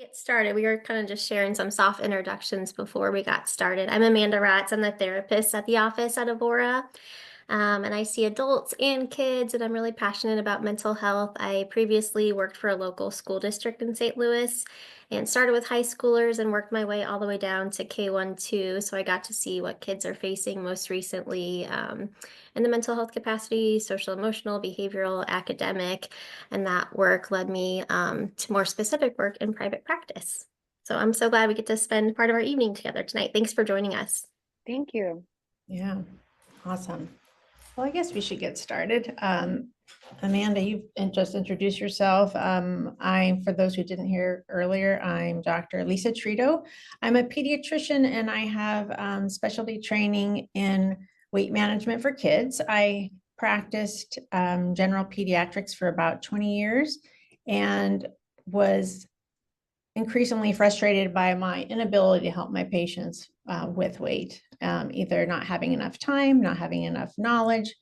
Get started. We were kind of just sharing some soft introductions before we got started. I'm Amanda Ratz. I'm the therapist at the office at Evora. And I see adults and kids, and I'm really passionate about mental health. I previously worked for a local school district in St. Louis and started with high schoolers and worked my way all the way down to K1 2. So I got to see what kids are facing most recently in the mental health capacity, social, emotional, behavioral, academic. And that work led me to more specific work in private practice. So I'm so glad we get to spend part of our evening together tonight. Thanks for joining us. Thank you. Yeah, awesome. Well, I guess we should get started. Amanda, you've just introduced yourself. For those who didn't hear earlier, I'm Dr. Lisa Tritto. I'm a pediatrician and I have specialty training in weight management for kids. I practiced general pediatrics for about 20 years and was increasingly frustrated by my inability to help my patients with weight, either not having enough time, not having enough knowledge.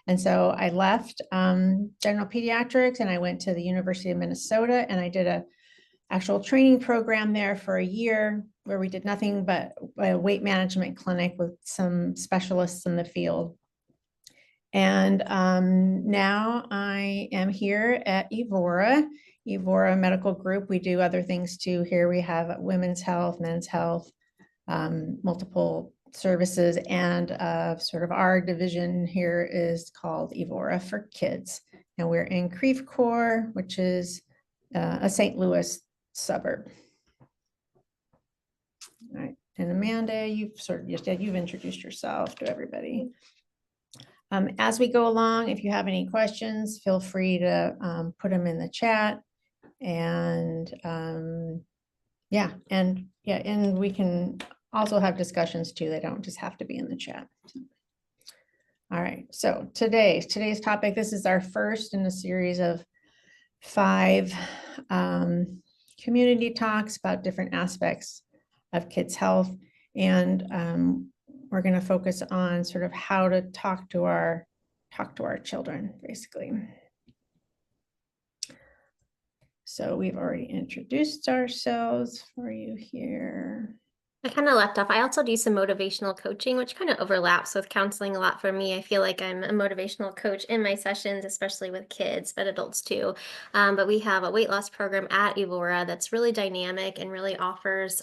And so I left general pediatrics and I went to the University of Minnesota and I did a actual training program there for a year where we did nothing but a weight management clinic with some specialists in the field. And now I am here at Evora Medical Group. We do other things too. Here we have women's health, men's health, multiple services, and sort of our division here is called Evora for Kids. And we're in Creve Coeur, which is a St. Louis suburb. All right. And Amanda, you've introduced yourself to everybody. As we go along, if you have any questions, feel free to put them in the chat. And and we can also have discussions too. They don't just have to be in the chat. All right, so today's topic, this is our first in a series of 5 community talks about different aspects of kids' health. And we're going to focus on sort of how to talk to our children, basically. So we've already introduced ourselves for you here. I kind of left off. I also do some motivational coaching, which kind of overlaps with counseling a lot for me. I feel like I'm a motivational coach in my sessions, especially with kids, but adults too. But we have a weight loss program at Evora that's really dynamic and really offers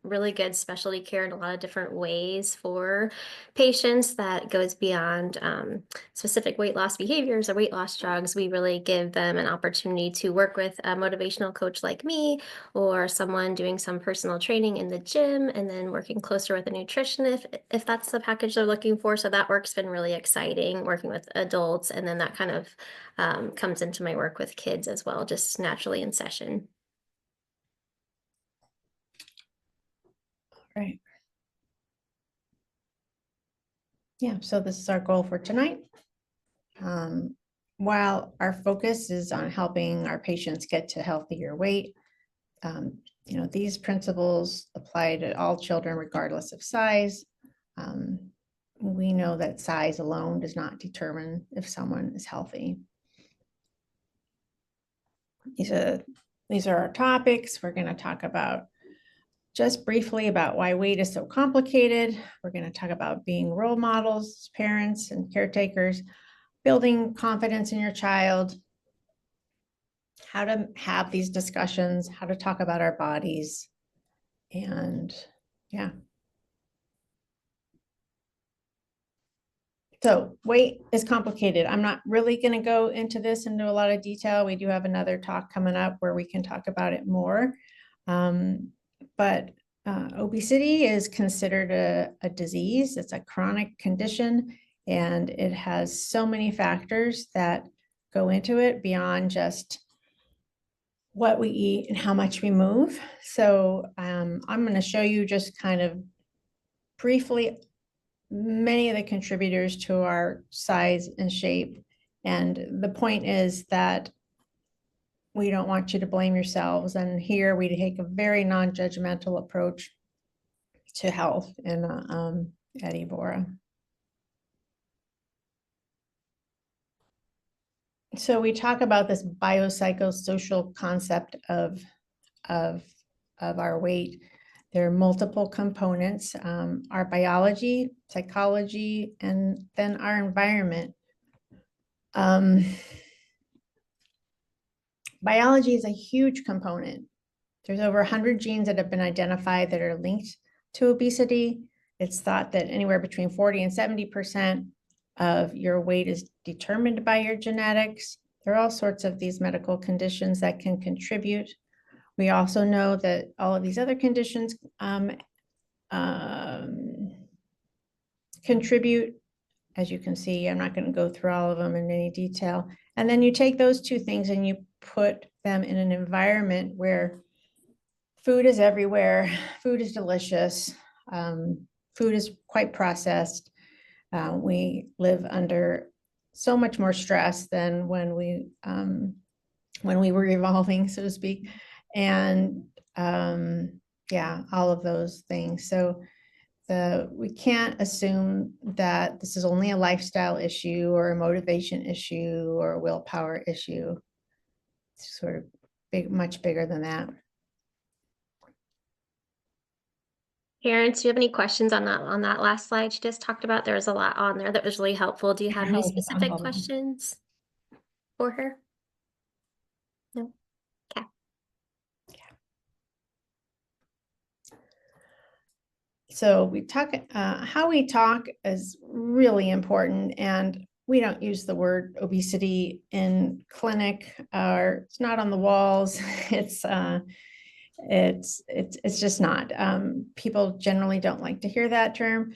really good specialty care in a lot of different ways for patients that goes beyond specific weight loss behaviors or weight loss drugs. We really give them an opportunity to work with a motivational coach like me or someone doing some personal training in the gym and then working closer with a nutritionist if that's the package they're looking for. So that work's been really exciting, working with adults, and then that kind of comes into my work with kids as well, just naturally in session. Right. Yeah, so this is our goal for tonight. While our focus is on helping our patients get to healthier weight, these principles apply to all children regardless of size. We know that size alone does not determine if someone is healthy. These are our topics. We're going to talk about just briefly about why weight is so complicated. We're going to talk about being role models, parents and caretakers, building confidence in your child, how to have these discussions, how to talk about our bodies, and yeah. So weight is complicated. I'm not really going to go into this into a lot of detail. We do have another talk coming up where we can talk about it more. But obesity is considered a disease. It's a chronic condition, and it has so many factors that go into it beyond just what we eat and how much we move. So I'm going to show you just kind of briefly many of the contributors to our size and shape. And the point is that we don't want you to blame yourselves. And here we take a very non-judgmental approach to health in at Evora. So we talk about this biopsychosocial concept of of our weight. There are multiple components, our biology, psychology, and then our environment. Biology is a huge component. There's over 100 genes that have been identified that are linked to obesity. It's thought that anywhere between 40 and 70% of your weight is determined by your genetics. There are all sorts of these medical conditions that can contribute. We also know that all of these other conditions contribute. As you can see, I'm not going to go through all of them in any detail. And then you take those two things and you put them in an environment where food is everywhere, food is delicious, food is quite processed. We live under so much more stress than when we were evolving, so to speak. And yeah, all of those things. So we can't assume that this is only a lifestyle issue or a motivation issue or a willpower issue. It's sort of big, much bigger than that. Parents, do you have any questions on that last slide you just talked about? There was a lot on there that was really helpful. Do you have any specific questions for her? No? Okay. So we talk, how we talk is really important, and we don't use the word obesity in clinic, or it's not on the walls. It's just not. People generally don't like to hear that term.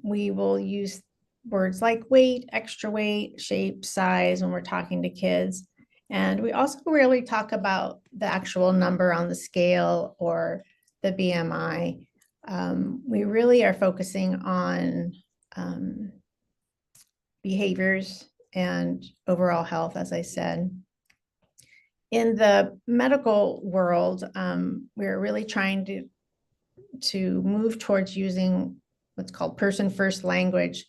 We will use words like weight, extra weight, shape, size when we're talking to kids. And we also rarely talk about the actual number on the scale or the BMI. We really are focusing on behaviors and overall health, as I said. In the medical world, we're really trying to move towards using what's called person-first language,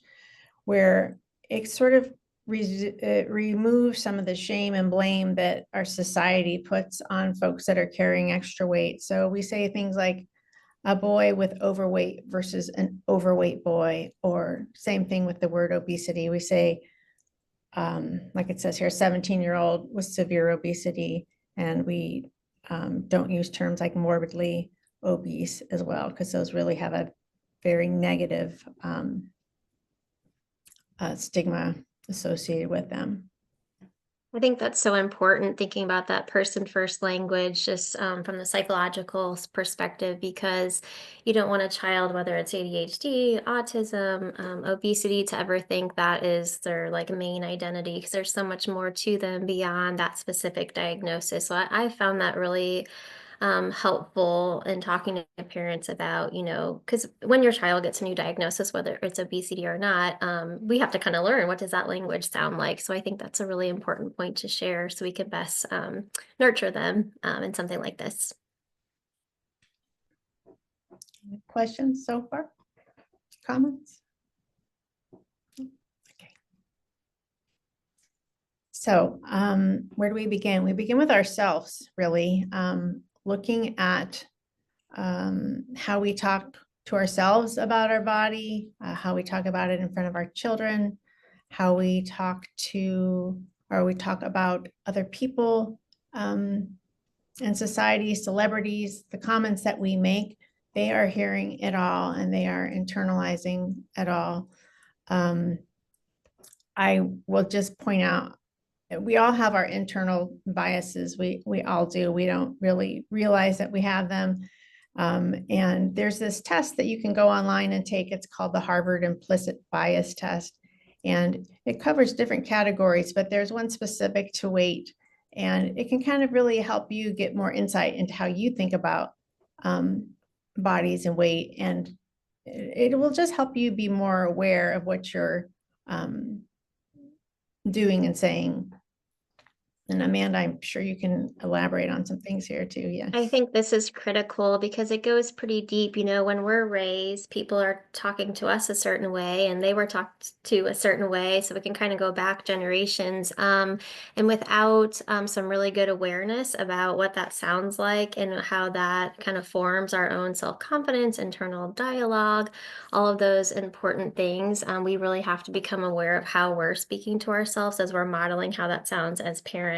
where it sort of removes some of the shame and blame that our society puts on folks that are carrying extra weight. So we say things like a boy with overweight versus an overweight boy, or same thing with the word obesity. We say, like it says here, 17-year-old with severe obesity, and we don't use terms like morbidly obese as well, because those really have a very negative stigma associated with them. I think that's so important, thinking about that person first language, just from the psychological perspective, because you don't want a child, whether it's ADHD, autism, obesity, to ever think that is their like main identity, because there's so much more to them beyond that specific diagnosis. So I found that really helpful in talking to parents about, because when your child gets a new diagnosis, whether it's obesity or not, we have to kind of learn, what does that language sound like? So I think that's a really important point to share, so we can best nurture them in something like this. Any questions so far? Comments? Okay. So where do we begin? We begin with ourselves, really. Looking at how we talk to ourselves about our body, how we talk about it in front of our children, how we talk about other people in society, celebrities, the comments that we make. They are hearing it all, and they are internalizing it all. I will just point out, we all have our internal biases. We all do. We don't really realize that we have them. And there's this test that you can go online and take. It's called the Harvard Implicit Bias Test. And it covers different categories, but there's one specific to weight. And it can kind of really help you get more insight into how you think about bodies and weight. And it will just help you be more aware of what you're doing and saying. And Amanda, I'm sure you can elaborate on some things here too. Yeah. I think this is critical because it goes pretty deep. You know, when we're raised, people are talking to us a certain way and they were talked to a certain way. So we can kind of go back generations. And without some really good awareness about what that sounds like and how that kind of forms our own self-confidence, internal dialogue, all of those important things, we really have to become aware of how we're speaking to ourselves as we're modeling how that sounds as parents.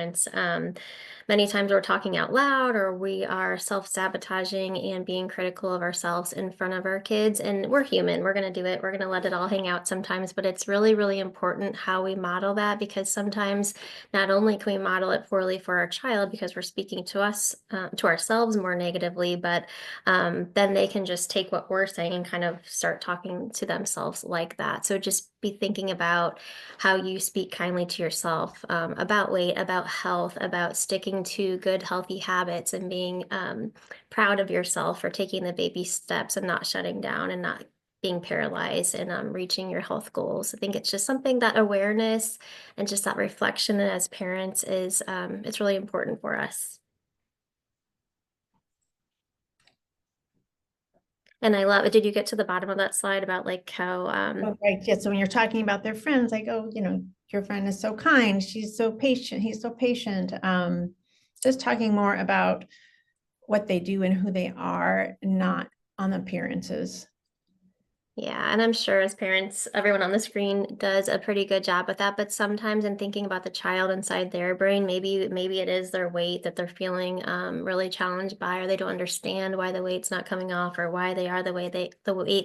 Many times we're talking out loud or we are self-sabotaging and being critical of ourselves in front of our kids. And we're human, we're going to do it, we're going to let it all hang out sometimes. But it's really, really important how we model that, because sometimes not only can we model it poorly for our child because we're speaking to us, to ourselves more negatively, but then they can just take what we're saying and kind of start talking to themselves like that. So just be thinking about how you speak kindly to yourself, about weight, about health, about sticking to good, healthy habits, and being proud of yourself for taking the baby steps and not shutting down and not being paralyzed and reaching your health goals. I think it's just something that awareness and just that reflection as parents is it's really important for us. And I love it. Did you get to the bottom of that slide about like how Oh, right. Yeah. So when you're talking about their friends, like, oh, your friend is so kind. She's so patient. He's so patient. Just talking more about what they do and who they are, not on appearances. Yeah, and I'm sure as parents, everyone on the screen does a pretty good job with that. But sometimes in thinking about the child inside their brain, maybe it is their weight that they're feeling really challenged by, or they don't understand why the weight's not coming off, or why they are the weight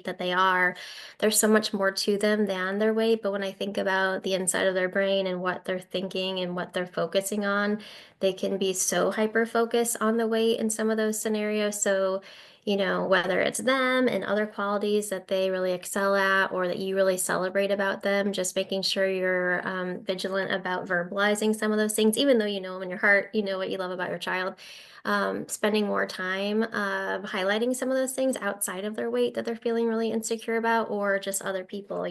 that they are. There's so much more to them than their weight. But when I think about the inside of their brain and what they're thinking and what they're focusing on, they can be so hyper focused on the weight in some of those scenarios. So whether it's them and other qualities that they really excel at or that you really celebrate about them, just making sure you're vigilant about verbalizing some of those things, even though you know them in your heart, you know what you love about your child. Spending more time highlighting some of those things outside of their weight that they're feeling really insecure about, or just other people.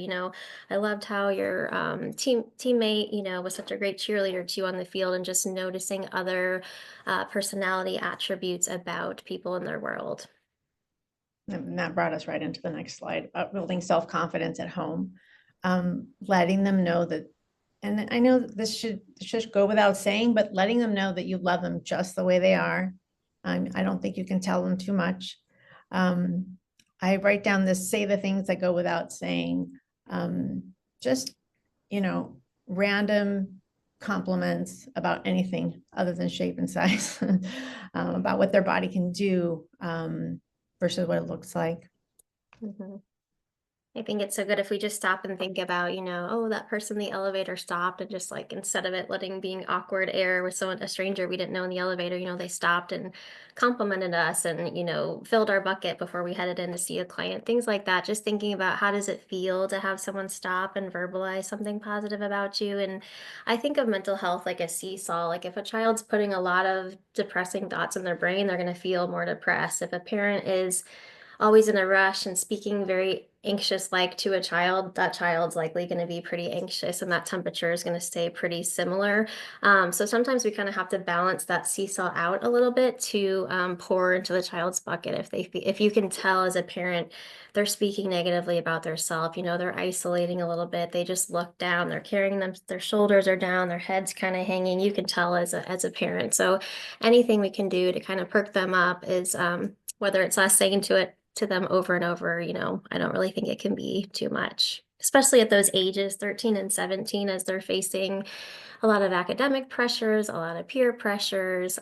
I loved how your teammate, was such a great cheerleader to you on the field, and just noticing other personality attributes about people in their world. And that brought us right into the next slide about building self-confidence at home. Letting them know that, and I know that this should go without saying, but letting them know that you love them just the way they are. I don't think you can tell them too much. I write down this, say the things that go without saying. Just, you know, random compliments about anything other than shape and size, about what their body can do, versus what it looks like. Mhm. I think it's so good if we just stop and think about, oh, that person in the elevator stopped, and just like instead of it letting being awkward air with someone, a stranger we didn't know in the elevator, they stopped and complimented us and, filled our bucket before we headed in to see a client, things like that. Just thinking about how does it feel to have someone stop and verbalize something positive about you. And I think of mental health like a seesaw. Like if a child's putting a lot of depressing thoughts in their brain, they're going to feel more depressed. If a parent is always in a rush and speaking very anxious like to a child, that child's likely going to be pretty anxious, and that temperature is going to stay pretty similar. So sometimes we kind of have to balance that seesaw out a little bit to pour into the child's bucket. If you can tell as a parent they're speaking negatively about their self, they're isolating a little bit, they just look down, they're carrying them, their shoulders are down, their head's kind of hanging, you can tell as a parent. So anything we can do to kind of perk them up is whether it's us saying to them over and over, I don't really think it can be too much, especially at those ages, 13 and 17, as they're facing a lot of academic pressures, a lot of peer pressures,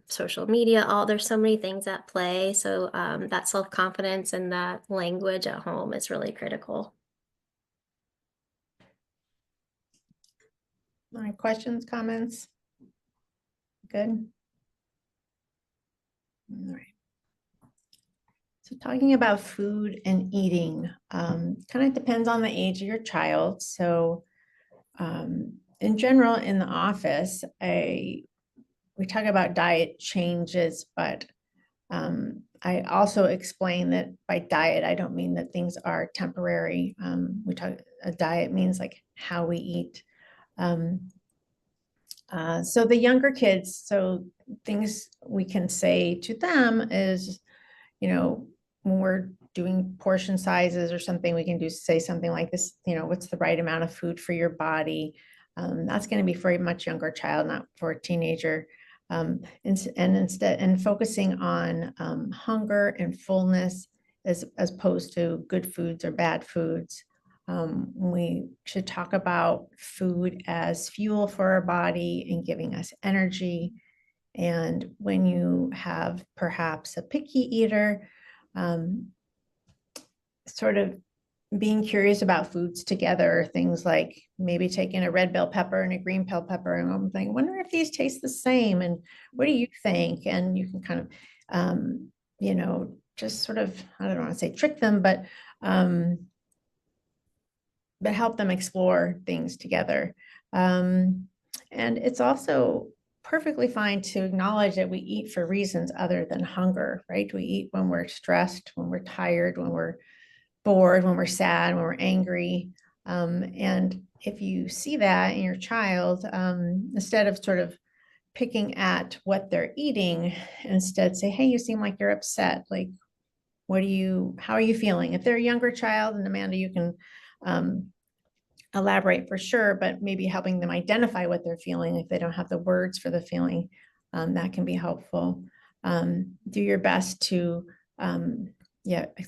social media, there's so many things at play. So that self-confidence and that language at home is really critical. All right, questions, comments? Good. All right. So talking about food and eating, kind of depends on the age of your child. So in general, in the office, we talk about diet changes, but I also explain that by diet, I don't mean that things are temporary. A diet means like how we eat. Um, So the younger kids, so things we can say to them is, when we're doing portion sizes or something, we can say something like this, what's the right amount of food for your body? That's going to be for a much younger child, not for a teenager. And focusing on hunger and fullness as opposed to good foods or bad foods. We should talk about food as fuel for our body and giving us energy. And when you have perhaps a picky eater, um, sort of being curious about foods together, things like maybe taking a red bell pepper and a green bell pepper, and I'm thinking, wonder if these taste the same, and what do you think? And you can kind of, just sort of, I don't want to say trick them, but help them explore things together. And it's also perfectly fine to acknowledge that we eat for reasons other than hunger, right? We eat when we're stressed, when we're tired, when we're bored, when we're sad, when we're angry. And if you see that in your child, instead of sort of picking at what they're eating, instead say, hey, you seem like you're upset. Like, how are you feeling? If they're a younger child, and Amanda, you can elaborate for sure, but maybe helping them identify what they're feeling if they don't have the words for the feeling, that can be helpful. Do your best to,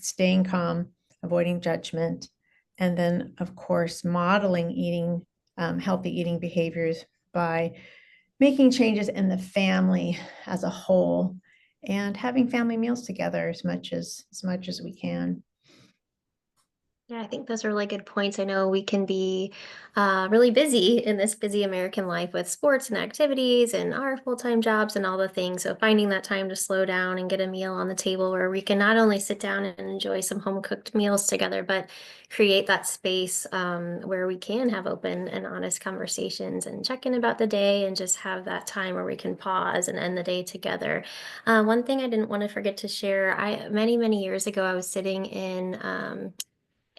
staying calm, avoiding judgment, and then, of course, modeling healthy eating behaviors by making changes in the family as a whole and having family meals together as much as we can. Yeah, I think those are really good points. I know we can be really busy in this busy American life with sports and activities and our full-time jobs and all the things. So finding that time to slow down and get a meal on the table where we can not only sit down and enjoy some home-cooked meals together, but create that space where we can have open and honest conversations and check in about the day and just have that time where we can pause and end the day together. One thing I didn't want to forget to share, many years ago, I was sitting in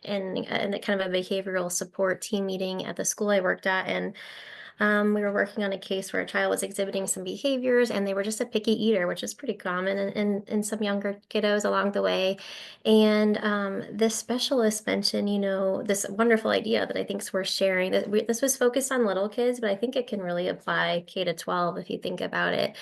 a kind of a behavioral support team meeting at the school I worked at, and we were working on a case where a child was exhibiting some behaviors, and they were just a picky eater, which is pretty common in some younger kiddos along the way. And this specialist mentioned, this wonderful idea that I think is worth sharing. This was focused on little kids, but I think it can really apply K to 12 if you think about it.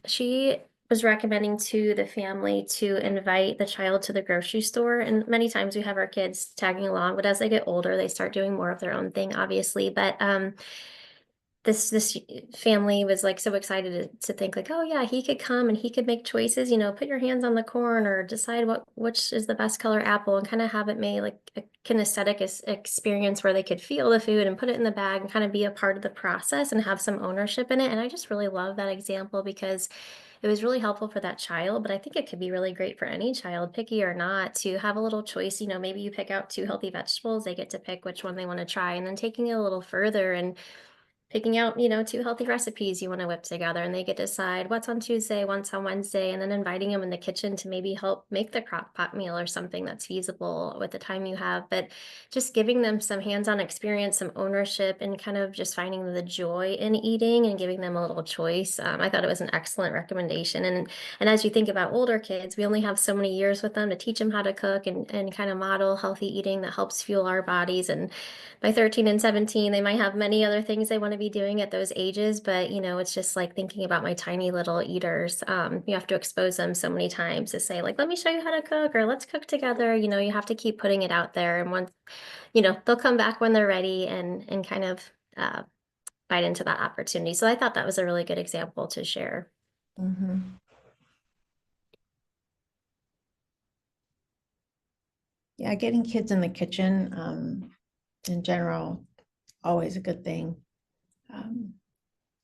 She was recommending to the family to invite the child to the grocery store. And many times we have our kids tagging along, but as they get older, they start doing more of their own thing, obviously. But this family was like so excited to think like, oh yeah, he could come and he could make choices, put your hands on the corn or decide which is the best color apple, and kind of have it made like a kinesthetic experience where they could feel the food and put it in the bag and kind of be a part of the process and have some ownership in it. And I just really love that example because it was really helpful for that child, but I think it could be really great for any child, picky or not, to have a little choice. Maybe you pick out two healthy vegetables, they get to pick which one they want to try, and then taking it a little further and picking out, two healthy recipes you want to whip together, and they get to decide what's on Tuesday, what's on Wednesday, and then inviting them in the kitchen to maybe help make the crock pot meal or something that's feasible with the time you have. But just giving them some hands-on experience, some ownership, and kind of just finding the joy in eating and giving them a little choice. I thought it was an excellent recommendation. And as you think about older kids, we only have so many years with them to teach them how to cook and kind of model healthy eating that helps fuel our bodies. And by 13 and 17, they might have many other things they want to be doing at those ages, but it's just like thinking about my tiny little eaters. You have to expose them so many times to say, like, let me show you how to cook, or let's cook together. You have to keep putting it out there. And once, they'll come back when they're ready and kind of bite into that opportunity. So I thought that was a really good example to share. Mhm. Yeah, getting kids in the kitchen, in general, always a good thing. Um,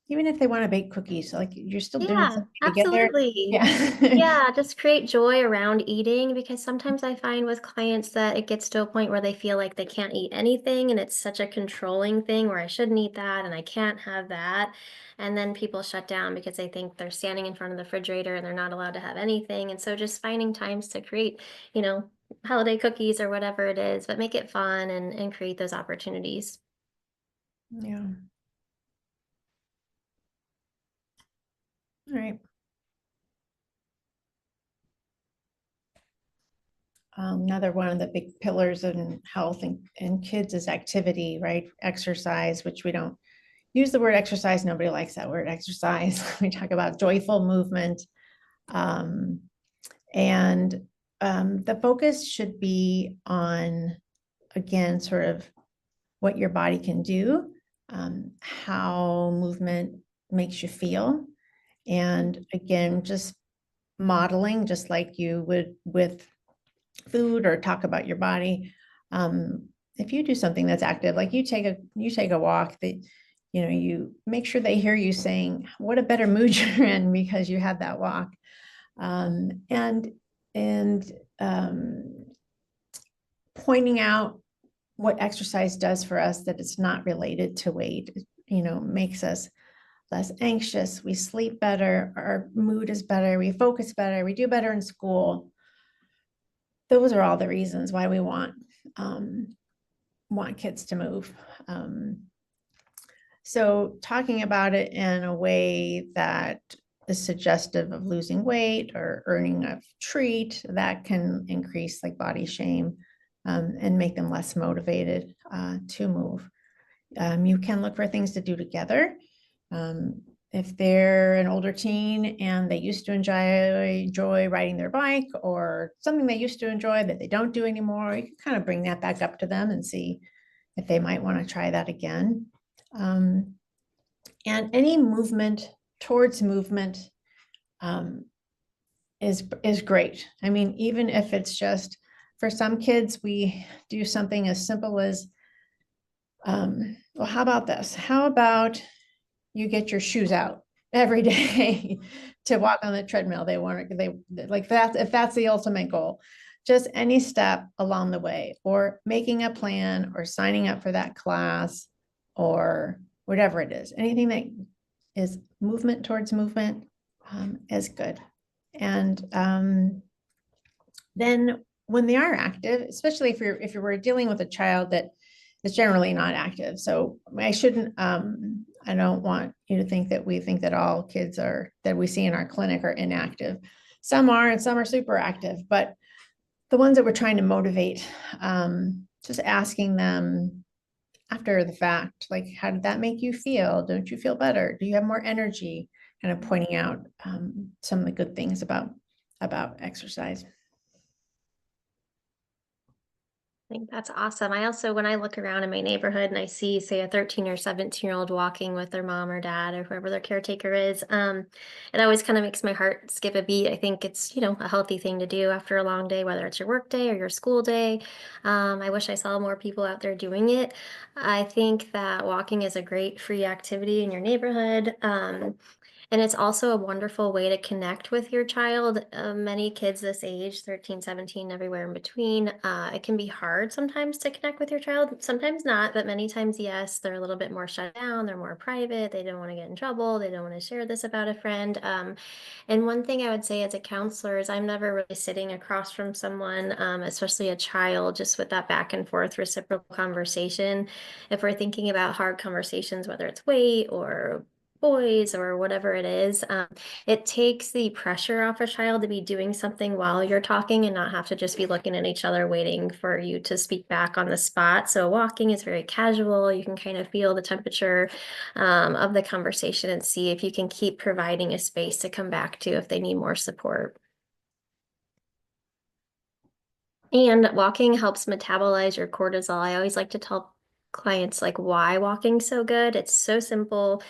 Even if they want to bake cookies, like you're still doing Yeah, something together. absolutely. Yeah. Yeah, just create joy around eating, because sometimes I find with clients that it gets to a point where they feel like they can't eat anything, and it's such a controlling thing where I shouldn't eat that and I can't have that. And then people shut down because they think they're standing in front of the refrigerator and they're not allowed to have anything. And so just finding times to create, you know, holiday cookies or whatever it is, but make it fun and create those opportunities. Yeah. All right. Another one of the big pillars in health and kids is activity, right? Exercise, which we don't use the word exercise. Nobody likes that word exercise. We talk about joyful movement. Um, and the focus should be on, again, sort of what your body can do, how movement makes you feel. And again, just modeling, just like you would with food or talk about your body. If you do something that's active, like you take a walk, that you make sure they hear you saying what a better mood you're in because you had that walk. And pointing out what exercise does for us, that it's not related to weight, makes us less anxious, we sleep better, our mood is better, we focus better, we do better in school. Those are all the reasons why we want kids to move. So talking about it in a way that is suggestive of losing weight or earning a treat, that can increase like body shame, and make them less motivated to move. You can look for things to do together. If they're an older teen and they used to enjoy riding their bike, or something they used to enjoy that they don't do anymore, you can kind of bring that back up to them and see if they might want to try that again. And any movement towards movement is great. I mean, even if it's just, for some kids, we do something as simple as, well, how about this? How about you get your shoes out every day to walk on the treadmill? They like that. If that's the ultimate goal, just any step along the way, or making a plan, or signing up for that class, or whatever it is, anything that is movement towards movement is good. And then when they are active, especially if you were dealing with a child that is generally not active. So I don't want you to think that we think that all kids that we see in our clinic are inactive. Some are, and some are super active, but the ones that we're trying to motivate, just asking them after the fact, like, how did that make you feel? Don't you feel better? Do you have more energy? Kind of pointing out some of the good things about exercise. I think that's awesome. I also, when I look around in my neighborhood and I see, say, a 13 or 17-year-old walking with their mom or dad or whoever their caretaker is, it always kind of makes my heart skip a beat. I think it's, a healthy thing to do after a long day, whether it's your work day or your school day. I wish I saw more people out there doing it. I think that walking is a great free activity in your neighborhood. And it's also a wonderful way to connect with your child. Many kids this age, 13, 17, everywhere in between, it can be hard sometimes to connect with your child. Sometimes not, but many times, yes, they're a little bit more shut down. They're more private. They don't want to get in trouble. They don't want to share this about a friend. And one thing I would say as a counselor is I'm never really sitting across from someone, especially a child, just with that back and forth reciprocal conversation. If we're thinking about hard conversations, whether it's weight or boys or whatever it is, it takes the pressure off a child to be doing something while you're talking and not have to just be looking at each other waiting for you to speak back on the spot. So walking is very casual. You can kind of feel the temperature of the conversation and see if you can keep providing a space to come back to if they need more support. And walking helps metabolize your cortisol. I always like to tell clients like why walking's so good. It's so simple.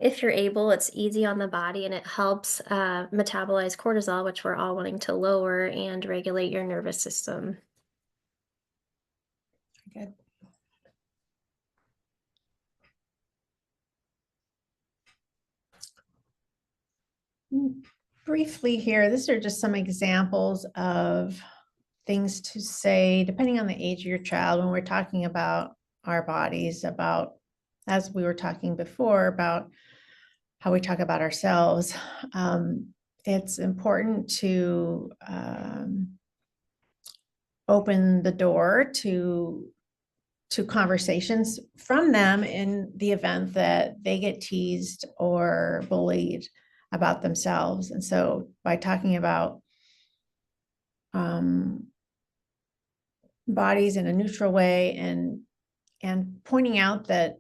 If you're able, it's easy on the body and it helps metabolize cortisol, which we're all wanting to lower, and regulate your nervous system. Good. Briefly here, these are just some examples of things to say, depending on the age of your child, when we're talking about our bodies, about, as we were talking before, about how we talk about ourselves. It's important to open the door to conversations from them in the event that they get teased or bullied. about themselves. And so by talking about um, bodies in a neutral way and pointing out that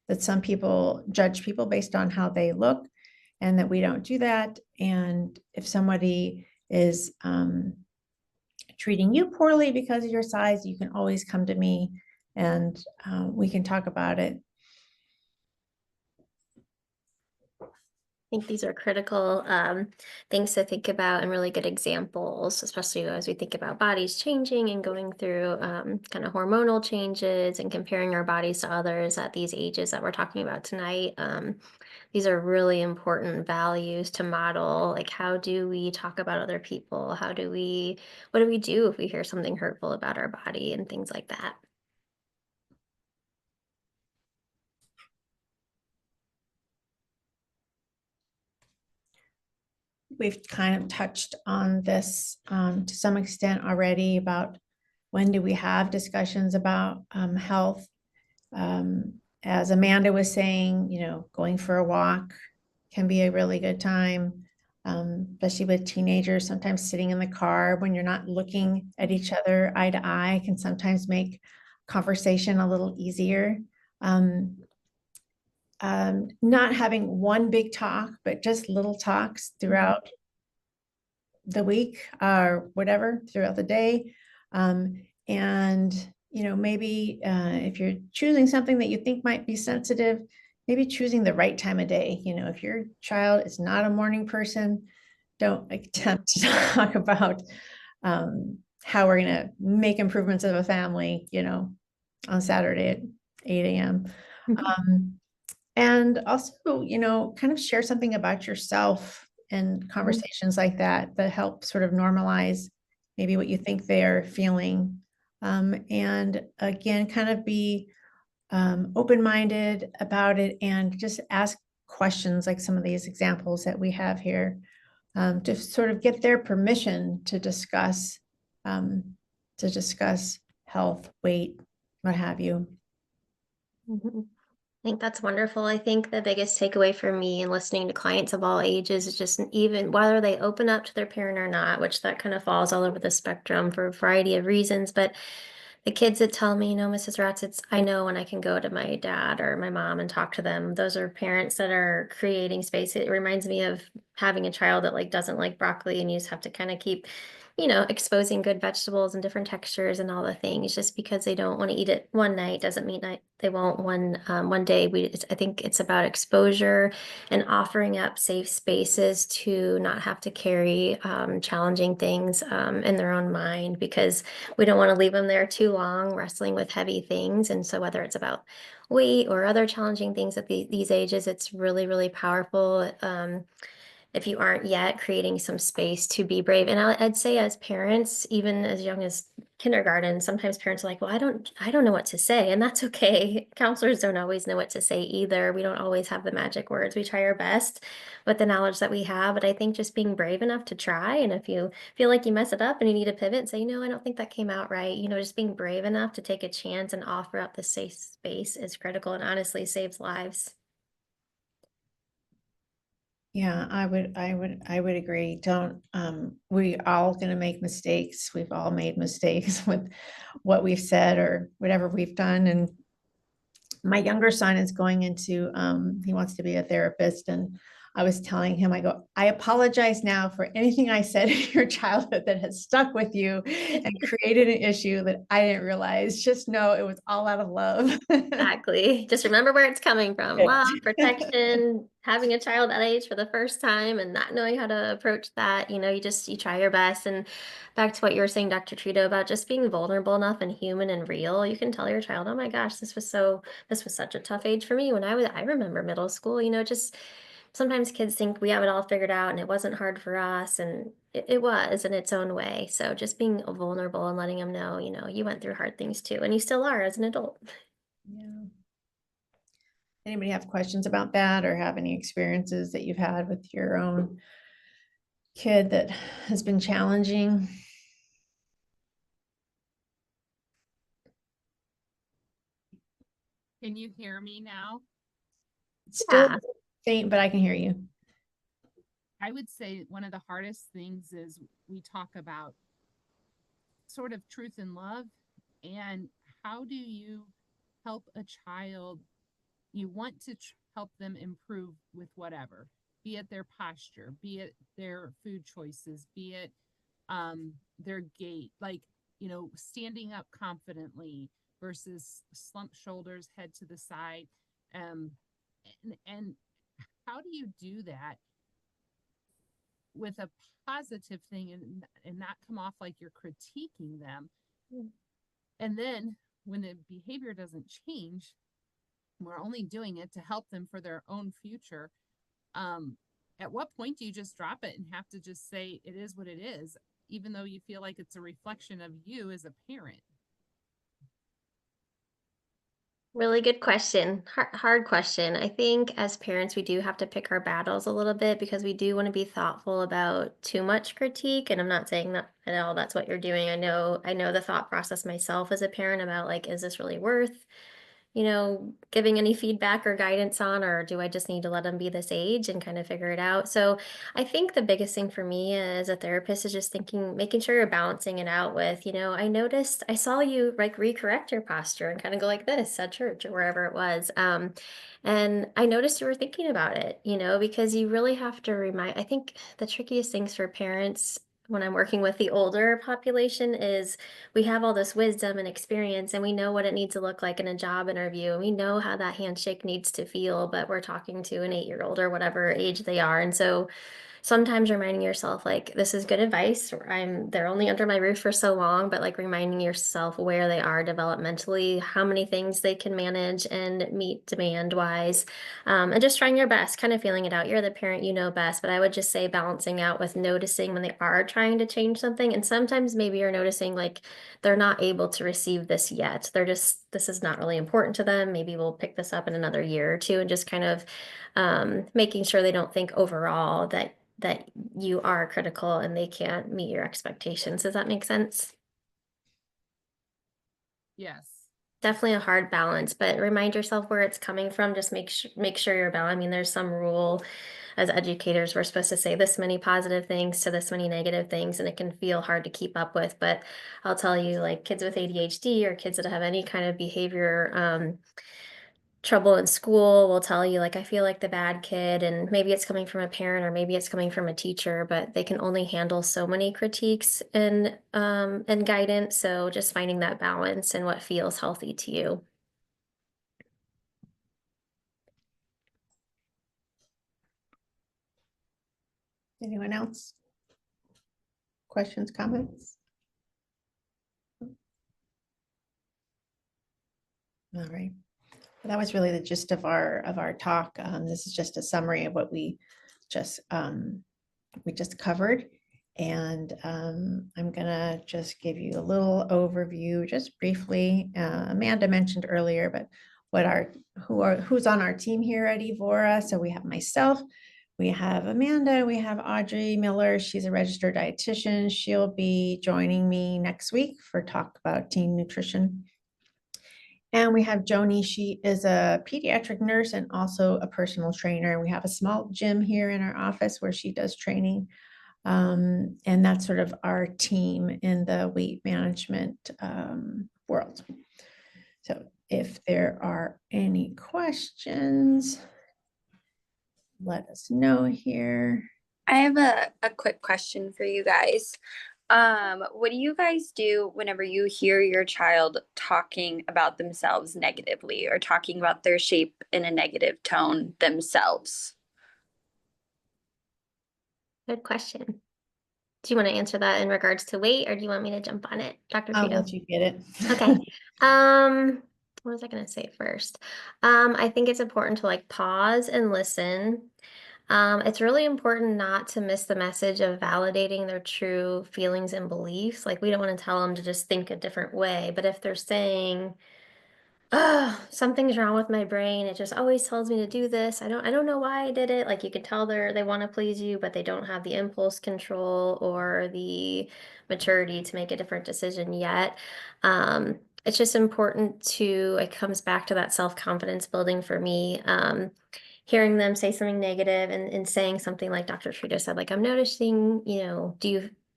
that some people judge people based on how they look, and that we don't do that. And if somebody is treating you poorly because of your size, you can always come to me and we can talk about it. I think these are critical things to think about and really good examples, especially as we think about bodies changing and going through kind of hormonal changes and comparing our bodies to others at these ages that we're talking about tonight. These are really important values to model. Like, how do we talk about other people? What do we do if we hear something hurtful about our body and things like that? We've kind of touched on this to some extent already about when do we have discussions about health. As Amanda was saying, going for a walk can be a really good time, especially with teenagers. Sometimes sitting in the car when you're not looking at each other eye to eye can sometimes make conversation a little easier. Not having one big talk, but just little talks throughout the week or whatever, throughout the day. And maybe if you're choosing something that you think might be sensitive, maybe choosing the right time of day. If your child is not a morning person, don't attempt to talk about how we're going to make improvements of a family, on Saturday at 8 a.m. And also, kind of share something about yourself in conversations like that help sort of normalize maybe what you think they're feeling. And again, kind of be open-minded about it and just ask questions like some of these examples that we have here, to sort of get their permission to discuss health, weight, what have you. Mhm. I think that's wonderful. I think the biggest takeaway for me in listening to clients of all ages is just even whether they open up to their parent or not, which that kind of falls all over the spectrum for a variety of reasons. But the kids that tell me, Mrs. Ratz, I know when I can go to my dad or my mom and talk to them. Those are parents that are creating space. It reminds me of having a child that like doesn't like broccoli and you just have to kind of keep exposing good vegetables and different textures and all the things. Just because they don't want to eat it one night doesn't mean they won't one day. I think it's about exposure and offering up safe spaces to not have to carry challenging things in their own mind, because we don't want to leave them there too long wrestling with heavy things. And so whether it's about weight or other challenging things at these ages, it's really, really powerful. If you aren't yet, creating some space to be brave. And I'd say as parents, even as young as kindergarten, sometimes parents are like, well, I don't know what to say. And that's okay. Counselors don't always know what to say either. We don't always have the magic words. We try our best with the knowledge that we have. But I think just being brave enough to try. And if you feel like you mess it up and you need to pivot and say, I don't think that came out right. Just being brave enough to take a chance and offer up the safe space is critical and honestly saves lives. Yeah, I would agree. Don't, we all gonna make mistakes. We've all made mistakes with what we've said or whatever we've done. And my younger son is going into, he wants to be a therapist. And I was telling him, I apologize now for anything I said in your childhood that has stuck with you and created an issue that I didn't realize. Just know it was all out of love. Exactly. Just remember where it's coming from. Yeah. Love, protection, having a child that age for the first time and not knowing how to approach that. You try your best. And back to what you were saying, Dr. Trito, about just being vulnerable enough and human and real. You can tell your child, oh my gosh, this was such a tough age for me when I remember middle school, just sometimes kids think we have it all figured out and it wasn't hard for us. And it was in its own way. So just being vulnerable and letting them know, you went through hard things too, and you still are as an adult. Yeah. Anybody have questions about that or have any experiences that you've had with your own kid that has been challenging? Can you hear me now? Still, Yeah. faint, but I can hear you. I would say one of the hardest things is we talk about sort of truth and love, and how do you help a child? You want to help them improve with whatever, be it their posture, be it their food choices, be it their gait, like, standing up confidently versus slumped shoulders, head to the side. um and how do you do that with a positive thing, and not come off like you're critiquing them? Mm. And then when the behavior doesn't change, we're only doing it to help them for their own future. um at what point do you just drop it and have to just say it is what it is, even though you feel like it's a reflection of you as a parent? Really good question. Hard question. I think as parents, we do have to pick our battles a little bit because we do want to be thoughtful about too much critique. And I'm not saying that at all that's what you're doing. I know the thought process myself as a parent about like, is this really worth giving any feedback or guidance on, or do I just need to let them be this age and kind of figure it out? So I think the biggest thing for me as a therapist is just making sure you're balancing it out with, I saw you like recorrect your posture and kind of go like this at church or wherever it was. And I noticed you were thinking about it, because you really have to I think the trickiest things for parents when I'm working with the older population is we have all this wisdom and experience and we know what it needs to look like in a job interview and we know how that handshake needs to feel, but we're talking to an 8-year-old or whatever age they are. And so sometimes reminding yourself like this is good advice, or they're only under my roof for so long, but like reminding yourself where they are developmentally, how many things they can manage and meet demand wise, and just trying your best, kind of feeling it out. You're the parent, you know best, but I would just say balancing out with noticing when they are trying to change something. And sometimes maybe you're noticing like they're not able to receive this yet, this is not really important to them. Maybe we'll pick this up in another year or two, and just kind of making sure they don't think overall that you are critical and they can't meet your expectations. Does that make sense? Yes. Definitely a hard balance, but remind yourself where it's coming from. Just make sure you're balanced. I mean, there's some rule as educators, we're supposed to say this many positive things to this many negative things, and it can feel hard to keep up with. But I'll tell you, like kids with ADHD or kids that have any kind of behavior trouble in school will tell you like I feel like the bad kid, and maybe it's coming from a parent or maybe it's coming from a teacher, but they can only handle so many critiques and guidance. So just finding that balance and what feels healthy to you. Anyone else? Questions, comments? All right. Well, that was really the gist of our talk. This is just a summary of what we just covered. And I'm gonna just give you a little overview, just briefly. Amanda mentioned earlier, but who's on our team here at Evora. So we have myself, we have Amanda, we have Audrey Miller. She's a registered dietitian. She'll be joining me next week for talk about teen nutrition. And we have Joni. She is a pediatric nurse and also a personal trainer. We have a small gym here in our office where she does training. And that's sort of our team in the weight management world. So if there are any questions, let us know here. I have a quick question for you guys. What do you guys do whenever you hear your child talking about themselves negatively or talking about their shape in a negative tone themselves? Good question. Do you want to answer that in regards to weight, or do you want me to jump on it, Dr. I'll Tritto? let you get it. Okay. What was I gonna say first? I think it's important to like pause and listen. It's really important not to miss the message of validating their true feelings and beliefs. Like we don't want to tell them to just think a different way, but if they're saying, "Oh, something's wrong with my brain. It just always tells me to do this. I don't know why I did it." Like you can tell they want to please you, but they don't have the impulse control or the maturity to make a different decision yet. It's just important it comes back to that self-confidence building for me. hearing them say something negative and saying something like Dr. Tritto said, like, I'm noticing,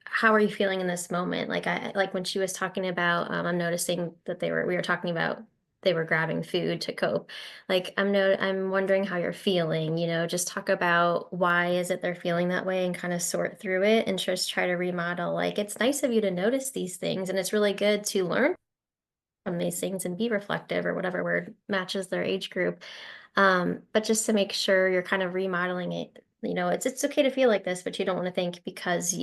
how are you feeling in this moment? Like like when she was talking about, I'm noticing that we were talking about they were grabbing food to cope. Like, I'm wondering how you're feeling, just talk about why is it they're feeling that way and kind of sort through it and just try to remodel. Like, it's nice of you to notice these things, and it's really good to learn from these things and be reflective or whatever word matches their age group. But just to make sure you're kind of remodeling it, it's okay to feel like this, but you don't want to think because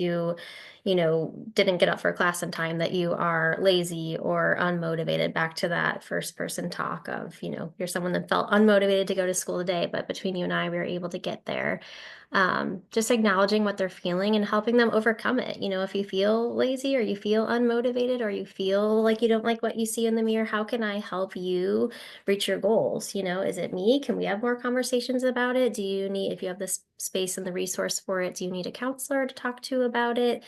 didn't get up for class in time that you are lazy or unmotivated. Back to that first person talk of, you're someone that felt unmotivated to go to school today, but between you and I, we were able to get there. Just acknowledging what they're feeling and helping them overcome it. If you feel lazy or you feel unmotivated or you feel like you don't like what you see in the mirror, how can I help you reach your goals? Is it me? Can we have more conversations about it? Do you need, if you have this space and the resource for it, do you need a counselor to talk to about it?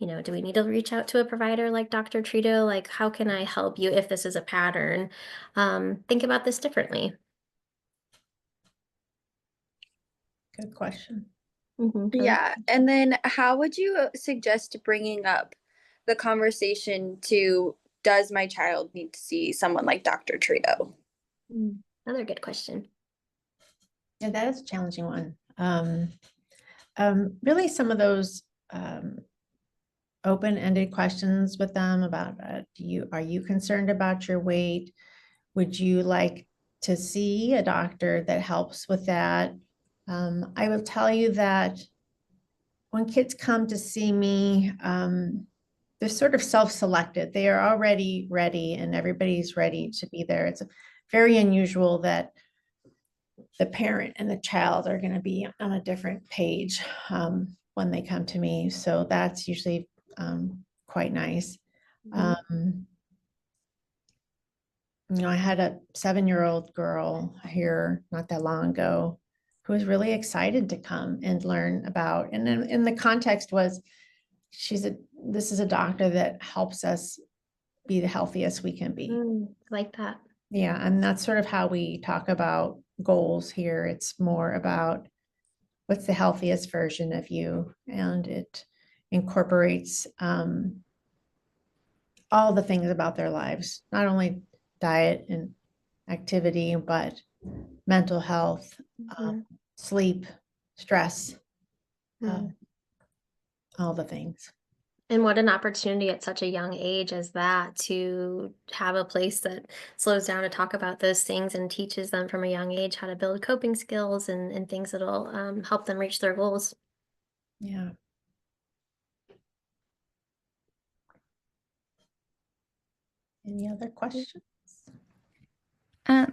Do we need to reach out to a provider like Dr. Trito? Like, how can I help you if this is a pattern? Think about this differently. Good question. Yeah. And then how would you suggest bringing up the conversation to, does my child need to see someone like Dr. Tritto? Another good question. Yeah, that is a challenging one. Really some of those open-ended questions with them about, are you concerned about your weight? Would you like to see a doctor that helps with that? I will tell you that when kids come to see me, they're sort of self-selected. They are already ready and everybody's ready to be there. It's very unusual that the parent and the child are going to be on a different page when they come to me. So that's usually quite nice. I had a 7-year-old girl here not that long ago who was really excited to come and learn about, and then in the context was, this is a doctor that helps us be the healthiest we can be. Like that. Yeah, and that's sort of how we talk about goals here. It's more about what's the healthiest version of you, and it incorporates all the things about their lives, not only diet and activity, but mental health, sleep, stress, all the things. And what an opportunity at such a young age as that to have a place that slows down to talk about those things and teaches them from a young age how to build coping skills and things that'll help them reach their goals. Yeah. Any other questions?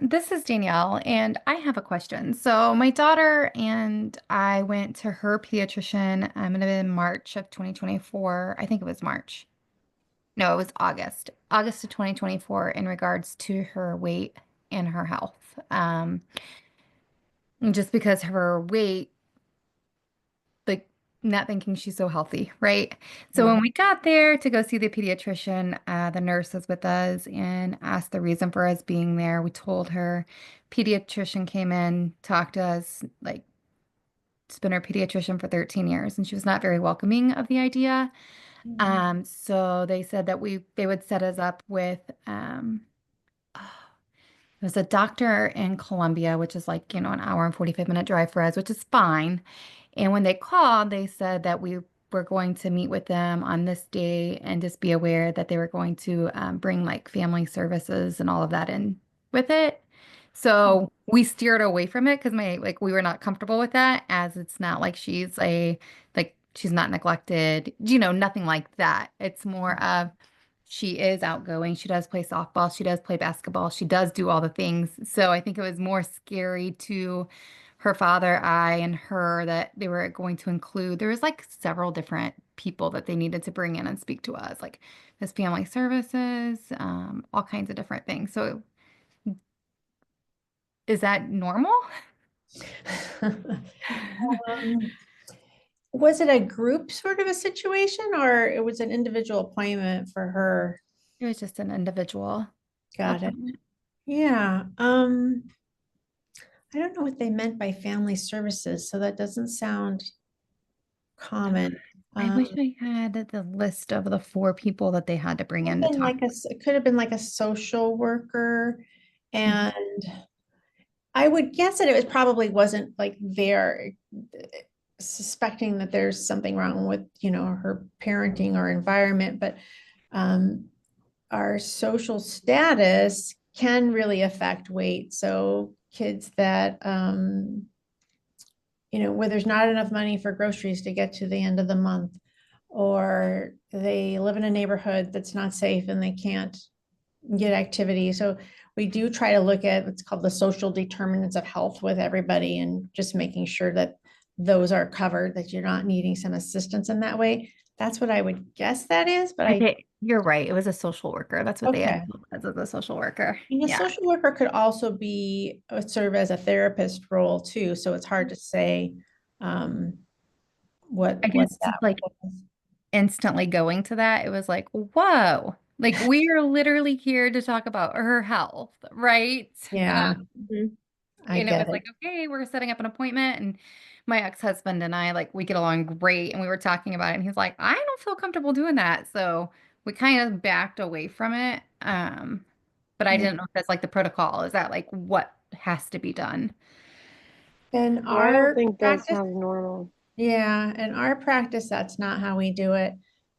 This is Danielle, and I have a question. So my daughter and I went to her pediatrician. I'm going to be in March of 2024. I think it was March. No, it was August of 2024 in regards to her weight and her health. Just because her weight, like not thinking she's so healthy, right? So when we got there to go see the pediatrician, the nurse was with us and asked the reason for us being there. We told her, pediatrician came in, talked to us, like, it's been our pediatrician for 13 years, and she was not very welcoming of the idea. So they said that they would set us up with there's a doctor in Columbia, which is like, an hour and 45-minute drive for us, which is fine. And when they called, they said that we were going to meet with them on this day and just be aware that they were going to bring like family services and all of that in with it. So we steered away from it because we were not comfortable with that, as it's not like she's not neglected, nothing like that. It's more of, she is outgoing. She does play softball. She does play basketball. She does do all the things. So I think it was more scary to her father, I, and her that they were going to include. There was like several different people that they needed to bring in and speak to us, like this family services, all kinds of different things. So is that normal? Was it a group sort of a situation, or it was an individual appointment for her? It was just an individual Got it. appointment. Yeah. I don't know what they meant by family services, so that doesn't sound common. I wish I had the list of the 4 people that they had to bring in to talk. It could have been like a social worker, Mhm. and I would guess that it was probably wasn't like they're suspecting that there's something wrong with, her parenting or environment, but our social status can really affect weight. So kids that, where there's not enough money for groceries to get to the end of the month, or they live in a neighborhood that's not safe and they can't get activity. So we do try to look at what's called the social determinants of health with everybody, and just making sure that those are covered, that you're not needing some assistance in that way. That's what I would guess that is, but I think you're right. It was a social worker. That's what they okay. had as a social worker. And the Yeah. social worker could also be serve as a therapist role too. So it's hard to say what I guess that just like is. instantly going to that, it was like, whoa, like we are literally here to talk about her health, right? Yeah, Mhm. I And it was get it. like, okay, we're setting up an appointment. And my ex-husband and I, like, we get along great. And we were talking about it. And he's like, I don't feel comfortable doing that. So we kind of backed away from it. But I Yeah. didn't know if that's like the protocol. Is that like what has to be done? In Yeah, I don't our think that practice, sounds normal. yeah, in our practice, that's not how we do it.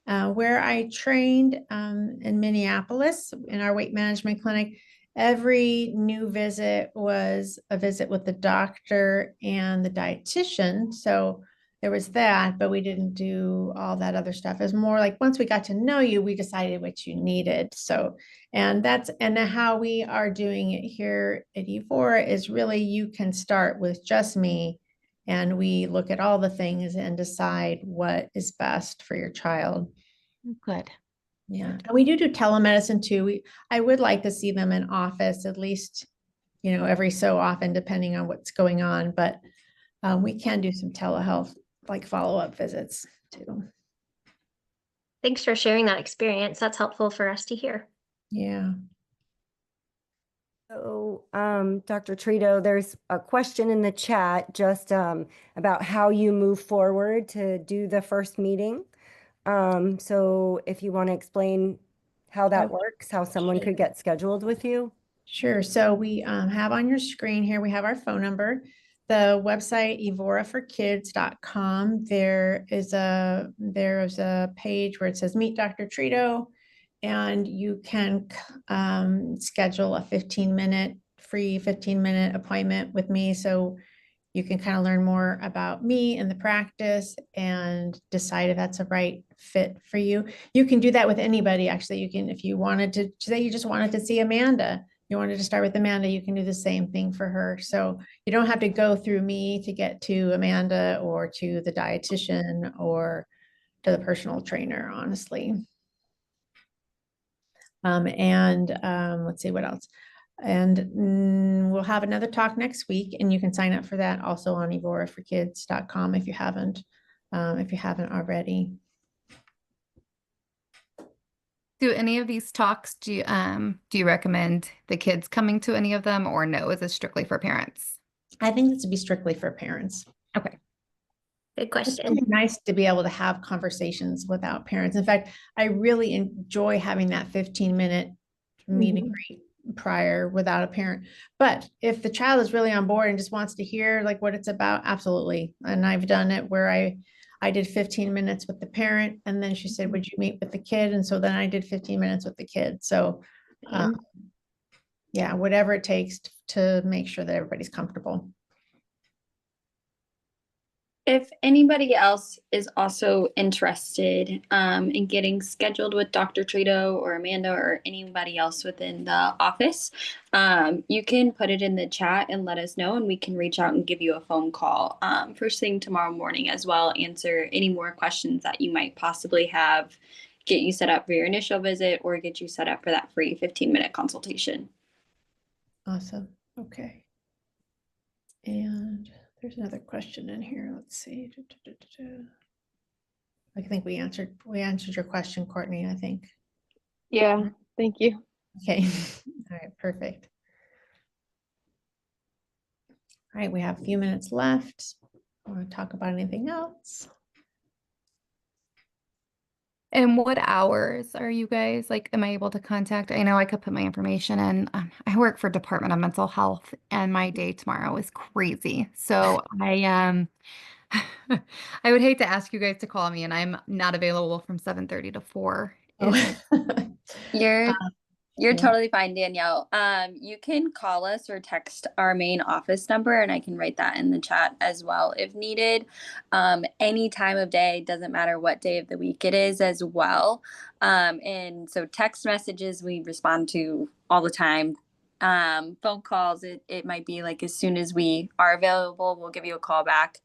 Where I trained in Minneapolis in our weight management clinic, every new visit was a visit with the doctor and the dietitian. So there was that, but we didn't do all that other stuff. It was more like once we got to know you, we decided what you needed. So, and how we are doing it here at Evora is really you can start with just me, and we look at all the things and decide what is best for your child. Good. Yeah, and we do telemedicine too. I would like to see them in office at least, every so often, depending on what's going on. But we can do some telehealth, like follow-up visits too. Thanks for sharing that experience. That's helpful for us to hear. Yeah. So, Dr. Trito, there's a question in the chat just about how you move forward to do the first meeting. So if you want to explain how that Okay. works, how someone could get scheduled with you. Sure. So we have on your screen here, we have our phone number, the website evoraforkids.com. There is a page where it says Meet Dr. Trito, and you can schedule a 15-minute free 15-minute appointment with me. So you can kind of learn more about me and the practice and decide if that's a right fit for you. You can do that with anybody. Actually, you can, if you wanted to say you just wanted to see Amanda, you wanted to start with Amanda, you can do the same thing for her. So you don't have to go through me to get to Amanda or to the dietitian or to the personal trainer, honestly. Let's see what else. And we'll have another talk next week, and you can sign up for that also on evoraforkids.com if you haven't already. Do any of these talks, do you recommend the kids coming to any of them, or no? Is it strictly for parents? I think this would be strictly for parents. Okay. Good It's question. really nice to be able to have conversations without parents. In fact, I really enjoy having that 15-minute meet and greet prior without a parent. But if the child is really on board and just wants to hear like what it's about, absolutely. And I've done it where I did 15 minutes with the parent, and then she said, would you meet with the kid? And so then I did 15 minutes with the kid. So yeah, whatever it takes to make sure that everybody's comfortable. If anybody else is also interested in getting scheduled with Dr. Trito or Amanda or anybody else within the office, you can put it in the chat and let us know, and we can reach out and give you a phone call first thing tomorrow morning as well, answer any more questions that you might possibly have, get you set up for your initial visit, or get you set up for that free 15-minute consultation. Awesome. Okay. And there's another question in here. Let's see. I think we answered your question, Courtney, I think. Yeah, thank you. Okay. All right, perfect. All right, we have a few minutes left. Want to talk about anything else? And what hours are you guys like? Am I able to contact? I know I could put my information in. I work for Department of Mental Health, and my day tomorrow is crazy. So I would hate to ask you guys to call me, and I'm not available from 7:30 to 4. Oh. Is it? You're you're Yeah. totally fine, Danielle. You can call us or text our main office number, and I can write that in the chat as well if needed. Any time of day, doesn't matter what day of the week it is as well. And so text messages we respond to all the time. Phone calls, it might be like as soon as we are available, we'll give you a call back.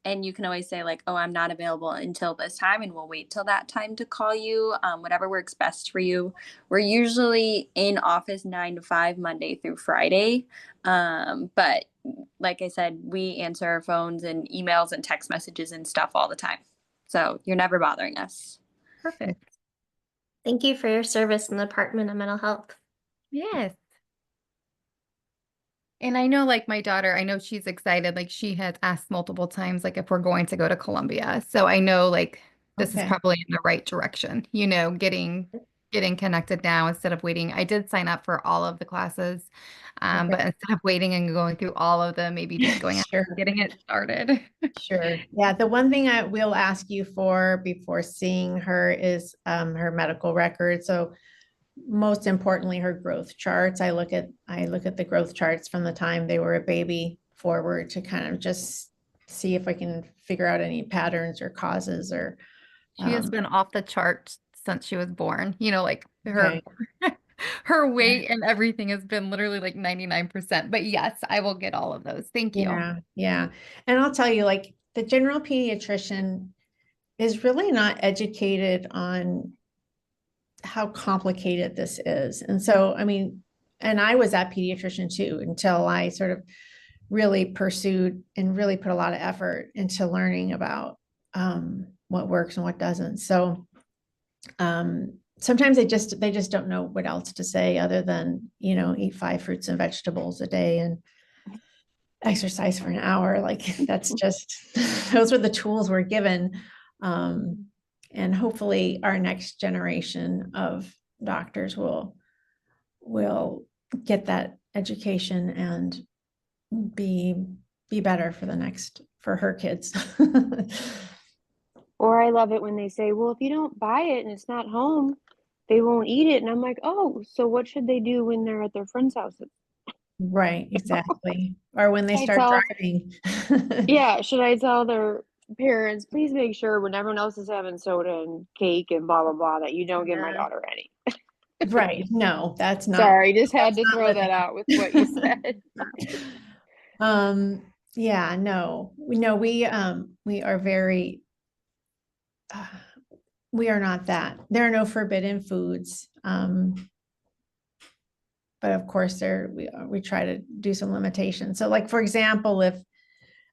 And you can always say like, oh, I'm not available until this time, and we'll wait till that time to call you. Whatever works best for you. We're usually in office 9 to 5 Monday through Friday. But like I said, we answer our phones and emails and text messages and stuff all the time, so you're never bothering us. Perfect. Thank you for your service in the Department of Mental Health. Yes. And I know, like, my daughter, I know she's excited. Like, she has asked multiple times, like, if we're going to go to Columbia. So I know, like, this is Okay. probably in the right direction, getting connected now instead of waiting. I did sign up for all of the classes, but Okay. instead of waiting and going through all of them, maybe just going ahead Sure. and getting it started. Sure. Yeah, the one thing I will ask you for before seeing her is her medical record. So most importantly, her growth charts. I look at the growth charts from the time they were a baby forward to kind of just see if I can figure out any patterns or causes or She has been off the charts since she was born. Like okay. her weight and everything has been literally like 99%. But yes, I will get all of those. Thank you. Yeah, yeah. And I'll tell you, like the general pediatrician is really not educated on how complicated this is. And so, I mean, and I was that pediatrician too, until I sort of really pursued and really put a lot of effort into learning about what works and what doesn't. So sometimes they just don't know what else to say other than, eat 5 fruits and vegetables a day and exercise for an hour. Like that's just, those are the tools we're given. And hopefully our next generation of doctors will get that education and be better for her kids. Or I love it when they say, well, if you don't buy it and it's not home, they won't eat it. And I'm like, oh, so what should they do when they're at their friend's house? Right, exactly. Or when they I start tell- driving. Yeah, should I tell their parents, please make sure when everyone else is having soda and cake and blah, blah, blah, that you don't give my Yeah. daughter any. Right. No, that's not. Sorry, just had that's to not throw living. that out with what you said. Yeah, no, we are very, we are not that. There are no forbidden foods. But of course we try to do some limitations. So like, for example, if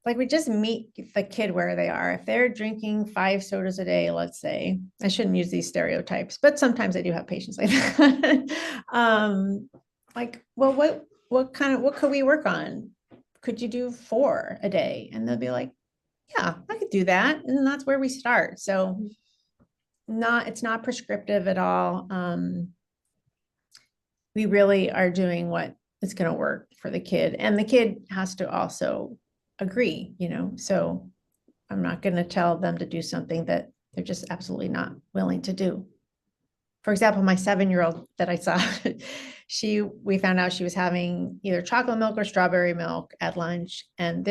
like we just meet the kid where they are, if they're drinking 5 sodas a day, let's say, I shouldn't use these stereotypes, but sometimes I do have patients like that. Like, well, what could we work on? Could you do 4 a day? And they'll be like, yeah, I could do that. And that's where we start. So it's not prescriptive at all. We really are doing what is going to work for the kid, and the kid has to also agree, so I'm not going to tell them to do something that they're just absolutely not willing to do. For example, my 7-year-old that I saw, we found out she was having either chocolate milk or strawberry milk at lunch. And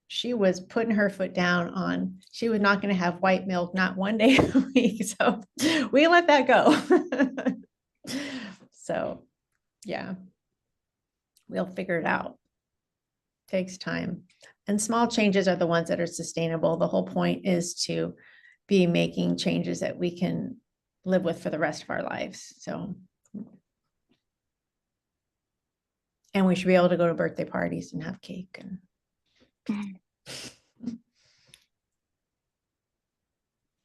she was putting her foot down on, she was not going to have white milk, not one day a week. So we let that go. So yeah, we'll figure it out. Takes time. And small changes are the ones that are sustainable. The whole point is to be making changes that we can live with for the rest of our lives. So, and we should be able to go to birthday parties and have cake and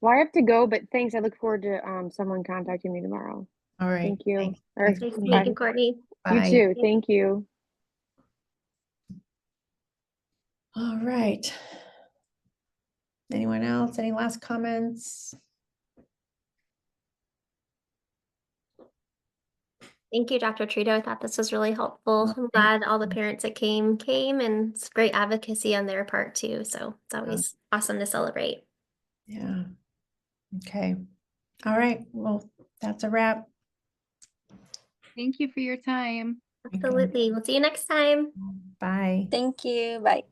Well, I have to go, but thanks. I look forward to someone contacting me tomorrow. all right. Thank you. Thanks. Or, Thanks. Thank you, Courtney. you Bye. too. Thank you. All right. Anyone else? Any last comments? Thank you, Dr. Tritto. I thought this was really helpful. Well, I'm thank glad all the parents that came, and it's great advocacy on their part too. So it's always awesome to celebrate. Yeah. Okay. All right. Well, that's a wrap. Thank you for your time. Okay. Absolutely. We'll see you next time. Bye. Thank you. Bye.